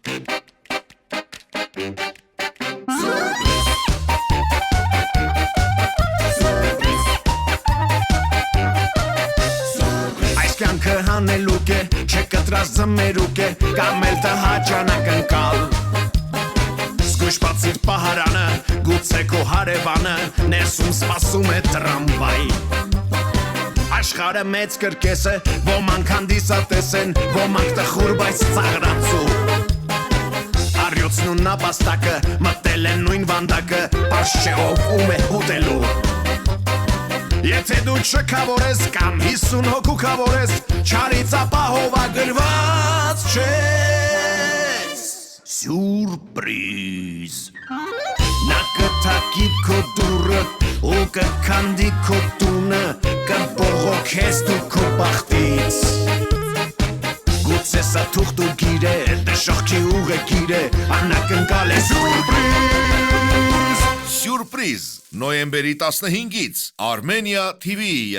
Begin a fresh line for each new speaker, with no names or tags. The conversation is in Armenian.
Այս կյանքը հանելուկ է, չկտրած ձմերուկ է, կամ էլ տհաճանակ ընկալ Զգույշ բացիր պահարանը, գուցե քո հարևանը, ներսում սպասում է տրամվայի Աշխարը մեծ կրկես է, ոմանք հանդիսատես են, ոմանք տխուր բայց ծաղրացու Առյոցն ու նապաստակը, մտել են նույն վանդակը, պարզ չէ ով ում է հուտելու Եթե դու չքավոր ես կամ 50 հոգու քավոր ես, չարից ապահովագրված չես Սյուրպրիզ Նա կթակի քո դուրը ու կքանդի քո տունը Կբողոքես դու քո բախտից Գուցե սա թուղթ ու գիր է, դե շողքի ուղեկիր է Անակնկալ է Սյուրպրիզ
Սյուրպրիզ նոյեմբերի 15-ից Armenia TV